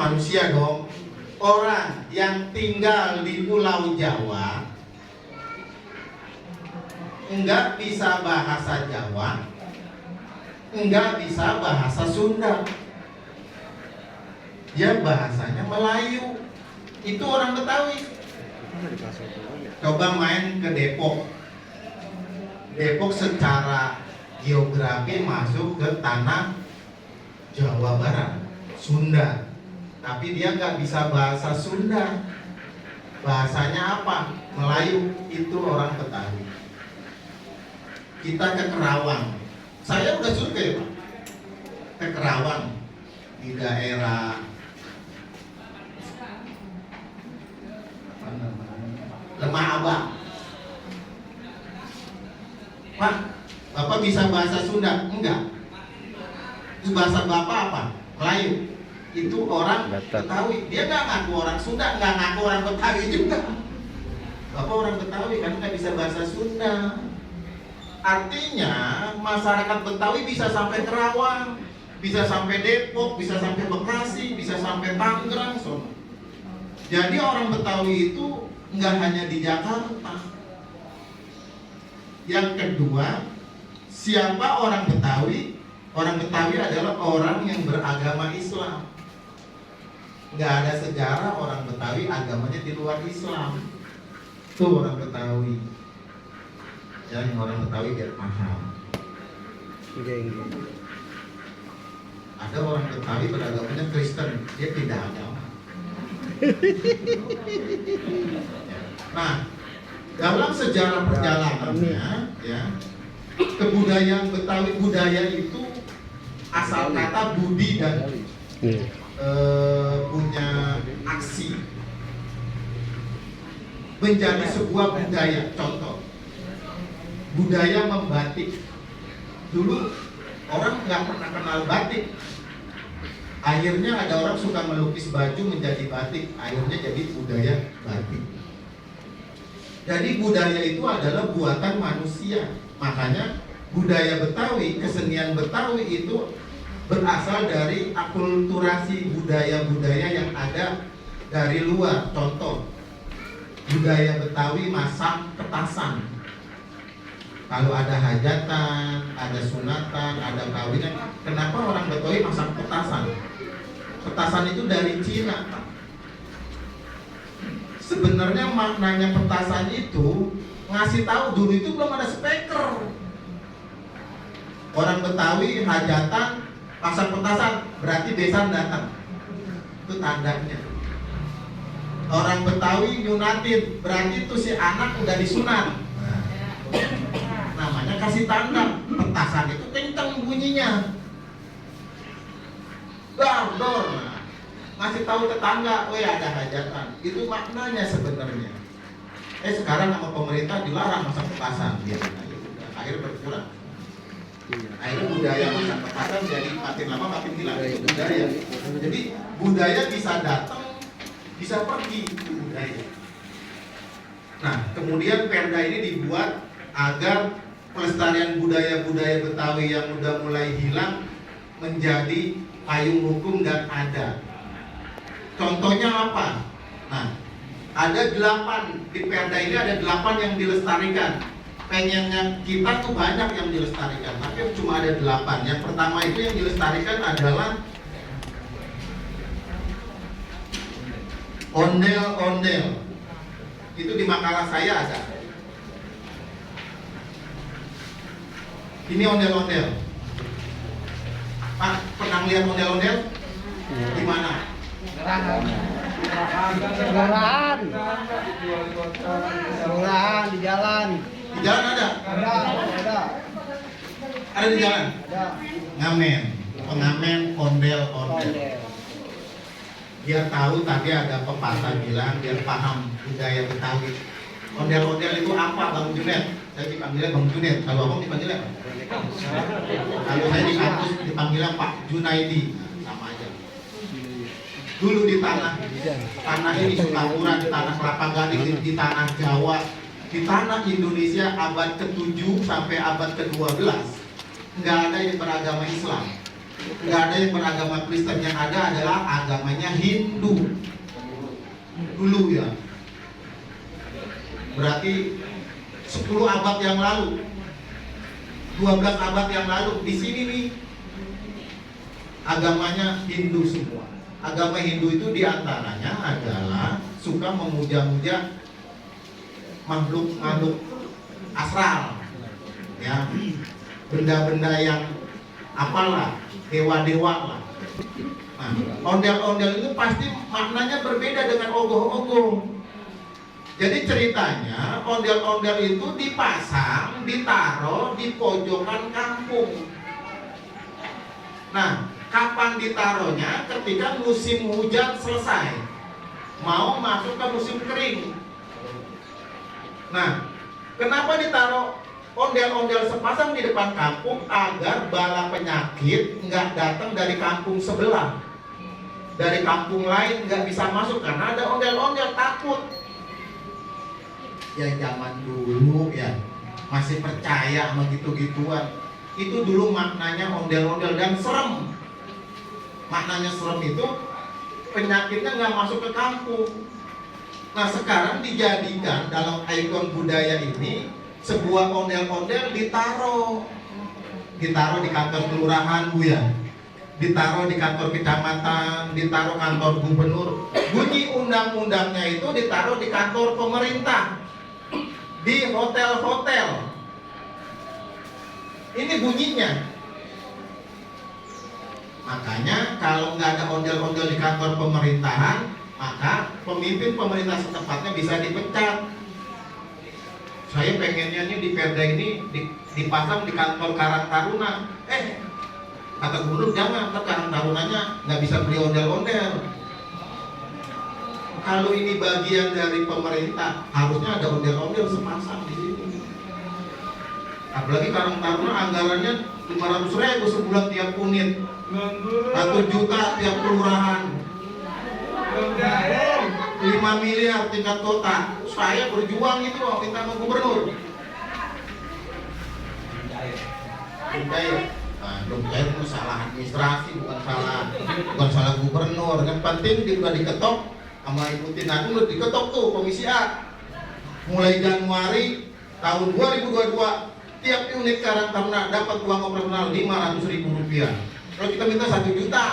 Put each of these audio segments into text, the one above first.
manusia dong. Orang yang tinggal di Pulau Jawa enggak bisa bahasa Jawa, enggak bisa bahasa Sunda. Dia bahasanya Melayu. Itu orang Betawi. Coba main ke Depok. Depok secara geografi masuk ke tanah Jawa Barat, Sunda. Tapi dia nggak bisa bahasa Sunda. Bahasanya apa? Melayu. Itu orang Betawi. Kita ke Kerawang. Saya udah survei, Pak. Ke Kerawang di daerah Lemah Abang. Pak, Bapak bisa bahasa Sunda? Enggak. Terus bahasa Bapak apa? Melayu. Itu orang Betawi. Dia nggak ngaku orang Sunda, nggak ngaku orang Betawi juga. Bapak orang Betawi kan nggak bisa bahasa Sunda. Artinya masyarakat Betawi bisa sampai Kerawang, bisa sampai Depok, bisa sampai Bekasi, bisa sampai Tangerang. Jadi orang Betawi itu nggak hanya di Jakarta. Yang kedua, siapa orang Betawi? Orang Betawi adalah orang yang beragama Islam. Nggak ada sejarah orang Betawi agamanya di luar Islam. Itu orang Betawi. Yang orang Betawi biar paham. Ada orang Betawi beragamanya Kristen, dia tidak agama. Nah, dalam sejarah perjalanannya, ya, kebudayaan Betawi, budaya itu asal kata budi dan punya aksi menjadi sebuah budaya. Contoh, budaya membatik. Dulu orang nggak pernah kenal batik. Akhirnya ada orang suka melukis baju menjadi batik. Akhirnya jadi budaya batik. Jadi budaya itu adalah buatan manusia. Makanya budaya Betawi, kesenian Betawi itu berasal dari akulturasi budaya-budaya yang ada dari luar. Contoh, budaya Betawi masak petasan. Kalau ada hajatan, ada sunatan, ada kawinan, kenapa orang Betawi masak petasan? Petasan itu dari Cina, Pak. Sebenarnya maknanya petasan itu ngasih tahu dulu itu belum ada speaker. Orang Betawi hajatan pasang petasan berarti besan datang. Itu tandanya. Orang Betawi nyunatin berarti itu si anak udah disunat. Namanya kasih tanda. Petasan itu kenceng bunyinya. Dor dor. Ngasih tahu tetangga, oh ya ada hajatan. Itu maknanya sebenarnya. Sekarang sama pemerintah dilarang masak petasan. Ya, akhirnya berkurang. Akhirnya budaya masak petasan jadi makin lama makin hilang. Itu budaya. Jadi budaya bisa datang, bisa pergi. Itu budaya. Nah, kemudian Perda ini dibuat agar pelestarian budaya-budaya Betawi yang udah mulai hilang menjadi payung hukum dan adat. Contohnya apa? Nah, ada 8 di Perda ini, ada 8 yang dilestarikan. Pengennya kita tuh banyak yang dilestarikan, tapi cuma ada 8. Yang pertama itu yang dilestarikan adalah ondel-ondel. Itu di makalah saya ada. Ini ondel-ondel. Pak, pernah lihat ondel-ondel? Di mana? Kelurahan di jalan. Di jalan ada? Ada. Ada di jalan? Ada. Ngamen, pengamen ondel-ondel. Biar tahu tadi ada pepatah bilang, biar paham budaya Betawi. Ondel-ondel itu apa, Bang Junet? Saya dipanggilnya Bang Junet. Kalau abang dipanggilnya apa? Kalau saya di kampus dipanggilnya Pak Junaidi. Sama aja. Dulu di tanah ini Sukapura, di tanah Kelapa Gading, di tanah Jawa, di tanah Indonesia abad ke-7 sampai abad ke-12 nggak ada yang beragama Islam. Nggak ada yang beragama Kristen, yang ada adalah agamanya Hindu dulu ya. Berarti 10 abad yang lalu, 12 abad yang lalu, di sini nih agamanya Hindu semua. Agama Hindu itu diantaranya adalah suka memuja-muja makhluk-makhluk astral, ya, benda-benda yang apalah, dewa-dewa lah. Nah, ondel-ondel itu pasti maknanya berbeda dengan ogoh-ogoh. Jadi ceritanya ondel-ondel itu dipasang, ditaruh di pojokan kampung. Nah, kapan ditaruhnya? Ketika musim hujan selesai, mau masuk ke musim kering. Nah, kenapa ditaruh ondel-ondel sepasang di depan kampung? Agar bala penyakit nggak datang dari kampung sebelah, dari kampung lain nggak bisa masuk karena ada ondel-ondel, takut. Ya zaman dulu ya masih percaya sama gitu-gituan. Itu dulu maknanya ondel-ondel, dan serem. Maknanya serem itu penyakitnya nggak masuk ke kampung. Nah sekarang dijadikan dalam ikon budaya ini sebuah ondel-ondel ditaruh di kantor kelurahan, Bu ya, ditaruh di kantor kecamatan, ditaruh kantor gubernur. Bunyi undang-undangnya itu ditaruh di kantor pemerintah, di hotel-hotel. Ini bunyinya. Makanya kalau nggak ada ondel-ondel di kantor pemerintahan, maka pemimpin pemerintah setempatnya bisa dipecat. Saya pengennya nih di Perda ini dipasang di kantor Karang Taruna. Kata gubernur jangan, ntar Karang Tarunanya nggak bisa beli ondel-ondel. Kalau ini bagian dari pemerintah, harusnya ada ondel-ondel sepasang di sini. Apalagi Karang Taruna anggarannya 500.000 sebulan tiap unit, 1 juta tiap kelurahan, 5 miliar tingkat kota. Saya berjuang itu minta sama gubernur. Belum cair itu salah administrasi, bukan salah gubernur. Yang penting dia udah diketok sama ikutin aku, udah diketok tuh Komisi A. Mulai Januari tahun 2022 tiap unit Karang Taruna dapat uang operasional Rp500.000. Kalau kita minta 1 juta,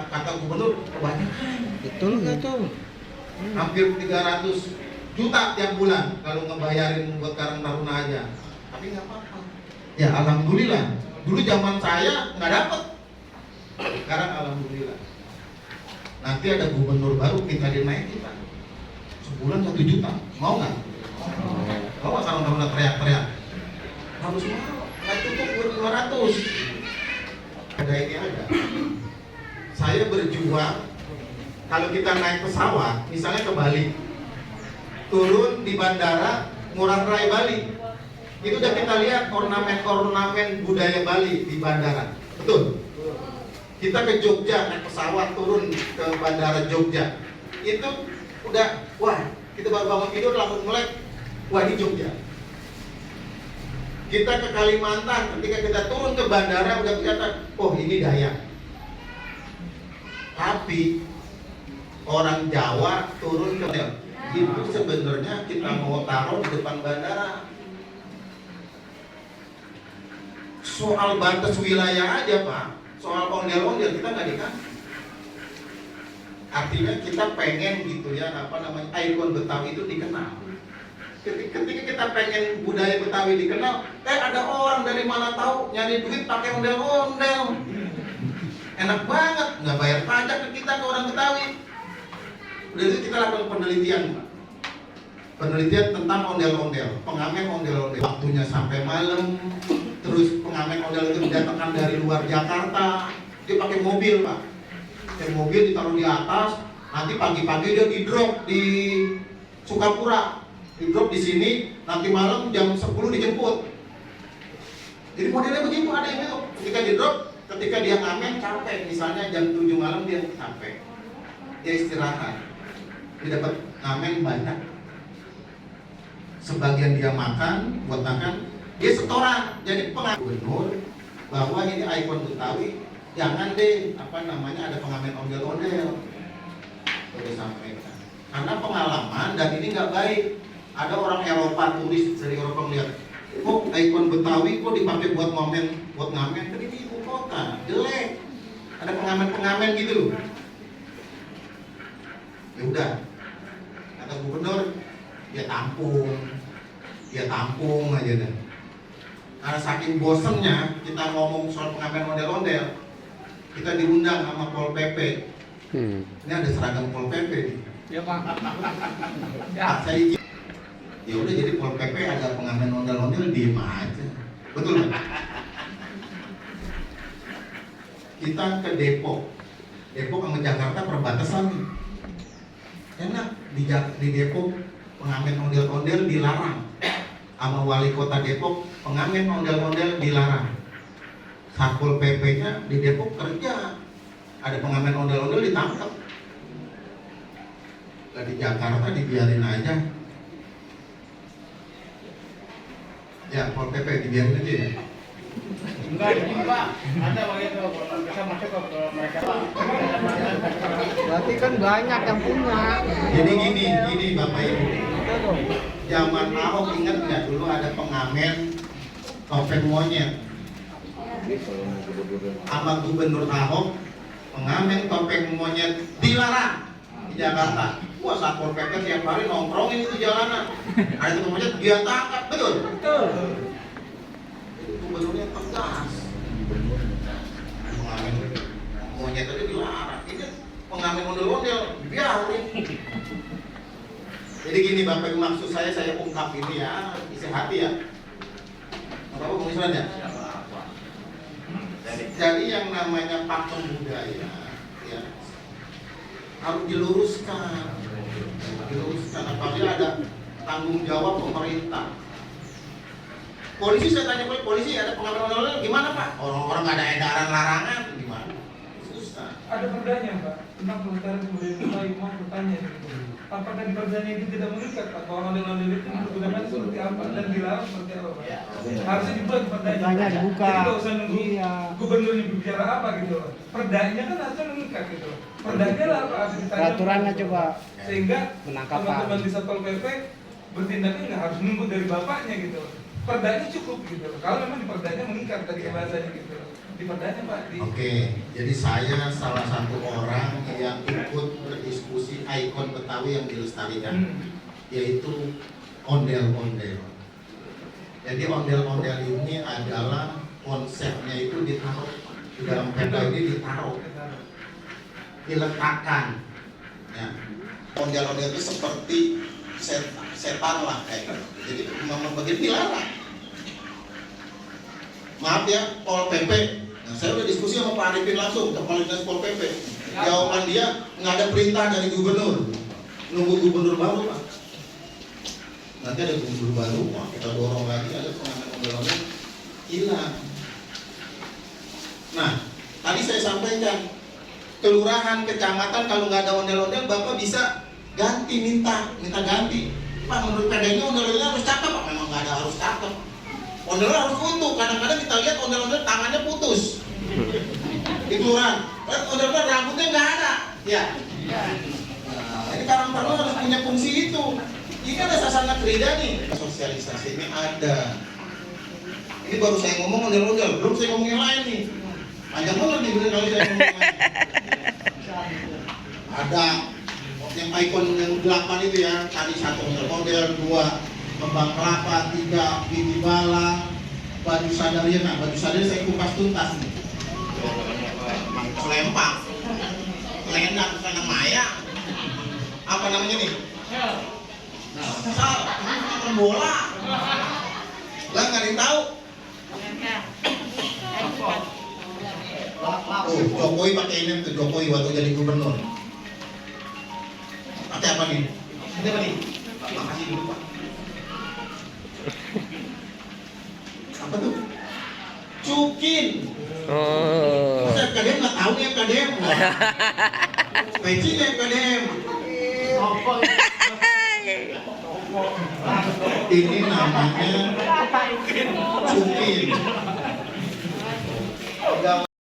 kata gubernur kebanyakan. Betul nggak tuh? Hampir 300 juta tiap bulan kalau ngebayarin buat Karang Taruna aja. Tapi nggak apa-apa. Ya alhamdulillah. Dulu zaman saya nggak dapat. Sekarang alhamdulillah. Nanti ada gubernur baru kita dinaikin Pak. Sebulan 1 juta. Mau nggak? Mau nggak Karang Taruna teriak-teriak? Harus mau. Nggak cukup buat 200. Ada ini ada. Saya berjuang. Kalau kita naik pesawat, misalnya ke Bali, turun di bandara Ngurah Rai Bali, itu udah kita lihat ornamen-ornamen budaya Bali di bandara, betul? Kita ke Jogja naik pesawat turun ke bandara Jogja, itu udah, wah kita baru bangun tidur langsung melek, wah ini Jogja. Kita ke Kalimantan, ketika kita turun ke bandara udah kelihatan, oh ini Dayak. Tapi orang Jawa turun ke itu sebenarnya kita mau taruh di depan bandara. Soal batas wilayah aja Pak, soal ondel-ondel kita nggak dikasih. Artinya kita pengen gitu ya, ikon Betawi itu dikenal. Ketika kita pengen budaya Betawi dikenal, ada orang dari mana tahu nyari duit pakai ondel-ondel. Enak banget, nggak bayar pajak ke kita, ke orang Betawi. Udah itu kita lakukan penelitian Pak. Penelitian tentang ondel-ondel, pengamen ondel-ondel. Waktunya sampai malam. Terus pengamen ondel itu didatangkan dari luar Jakarta. Dia pakai mobil Pak. Pakai mobil ditaruh di atas. Nanti pagi-pagi dia di drop di Sukapura. Di drop di sini. Nanti malam jam 10 dijemput. Jadi modelnya begitu, ada yang itu. Ketika di drop, ketika dia ngamen capek, misalnya jam 7 malam dia capek, dia istirahat, dia dapat ngamen banyak. Sebagian dia makan, buat makan, dia setoran. Jadi gubernur bahwa ini ikon Betawi, jangan deh ada pengamen ondel-ondel. Udah sampaikan. Karena pengalaman dan ini nggak baik. Ada orang Eropa, turis dari Eropa melihat, kok ikon Betawi kok dipakai buat ngamen, kan ini ibu kota, jelek. Ada pengamen-pengamen gitu loh. Ya udah, kata gubernur, dia tampung aja dah. Karena saking bosennya kita ngomong soal pengamen ondel-ondel, kita diundang sama Pol PP. Ini ada seragam Pol PP nih. Ya Pak. Ya, saya izin. Ya udah, jadi Pol PP ada pengamen ondel-ondel, diem aja. Betul nggak? Kita ke Depok sama Jakarta perbatasan nih. Enak di Depok pengamen ondel-ondel dilarang. Sama wali kota Depok pengamen ondel-ondel dilarang. Satpol PP-nya di Depok kerja. Ada pengamen ondel-ondel ditangkap. Lah di Jakarta dibiarin aja. Ya, Pol PP dibiarin aja ya. Enggak, ini Pak. Ada begitu, bisa masuk ke mereka Pak. Berarti kan banyak yang punya. Jadi gini Bapak Ibu. Zaman Ahok ingat nggak dulu ada pengamen topeng monyet. Sama Gubernur Ahok pengamen topeng monyet dilarang di Jakarta. Wah, Satpol PP tiap hari nongkrongin itu jalanan. Ada topeng monyet dia tangkap, betul? Betul. Gubernurnya tegas. Pengamen monyet tadi dilarang. Ini pengamen ondel-ondel biarin. Jadi gini Bapak Ibu, maksud saya ungkap ini ya, isi hati ya. Bapak mau istilahnya? Jadi yang namanya pakem budaya ya harus diluruskan. Apabila ada tanggung jawab pemerintah. Polisi, saya tanya polisi, ada pengamen ondel-ondel gimana Pak? Orang-orang nggak ada edaran larangan gimana? Susah. Ada perdanya Pak, tentang pelestarian budaya Betawi. Mau bertanya gitu. Apakah di perdanya itu tidak mengikat Pak bahwa ondel-ondel itu digunakan seperti apa dan dilarang seperti apa Pak? Harusnya dibuat perdanya. Perdanya dibuka. Jadi nggak usah nunggu Iya. gubernurnya berbicara apa gitu loh. Perdanya kan harusnya mengikat gitu loh. Perdanya lah Pak, harus ditanya. Peraturannya coba. Sehingga Penangkapan. teman-teman di Satpol PP bertindaknya nggak harus nunggu dari bapaknya gitu loh. Perdanya cukup gitu loh. Kalau memang di perdanya mengikat tadi bahasanya gitu loh. Di perdanya Pak. Oke, jadi saya salah satu orang yang ikut berdiskusi ikon Betawi yang dilestarikan, yaitu ondel-ondel. Jadi ondel-ondel ini adalah konsepnya itu ditaruh di dalam perda ini, diletakkan. Ya. Ondel-ondel itu seperti setan lah kayak gitu. Jadi memang begitu dilarang. Maaf ya, Pol PP. Nah, saya udah diskusi sama Pak Arifin langsung, Kepala Dinas Pol PP. Jawaban dia nggak ada perintah dari gubernur, nunggu gubernur baru Pak. Nanti ada gubernur baru, wah, kita dorong lagi ada pengamen ondel-ondel hilang. Nah, tadi saya sampaikan, kelurahan, kecamatan kalau nggak ada ondel-ondel, Bapak bisa minta ganti. Pak, menurut PD-nya ondel-ondel harus cakep Pak, memang nggak ada harus cakep. Ondel harus utuh, kadang-kadang kita lihat ondel-ondel tangannya putus di kelurahan, ondel-ondel rambutnya nggak ada, ya. Nah, ini Karang Taruna harus punya fungsi itu. Ini ada sasana kerida nih, sosialisasi ini ada. Ini baru saya ngomong ondel-ondel, belum saya ngomong yang lain nih. Panjang banget nih bener kalau saya ngomong yang lain. Ada yang ikon yang 8 itu ya, tadi 1 ondel-ondel, 2 kembang kelapa, 3 biji bala, baju sadaria. Nah, baju sadaria saya kupas tuntas nih. Selempang, selendang, selendang maya. Apa namanya nih? Sal, bola. Lah nggak ada yang tahu. Oh, Jokowi pakai ini tuh, Jokowi waktu jadi gubernur. Pakai apa nih? Ini apa nih? Makasih dulu Pak. Apa tuh? Cukin. Oh. Masa FKDM nggak tahu nih FKDM? Peci FKDM. Ini namanya cukin.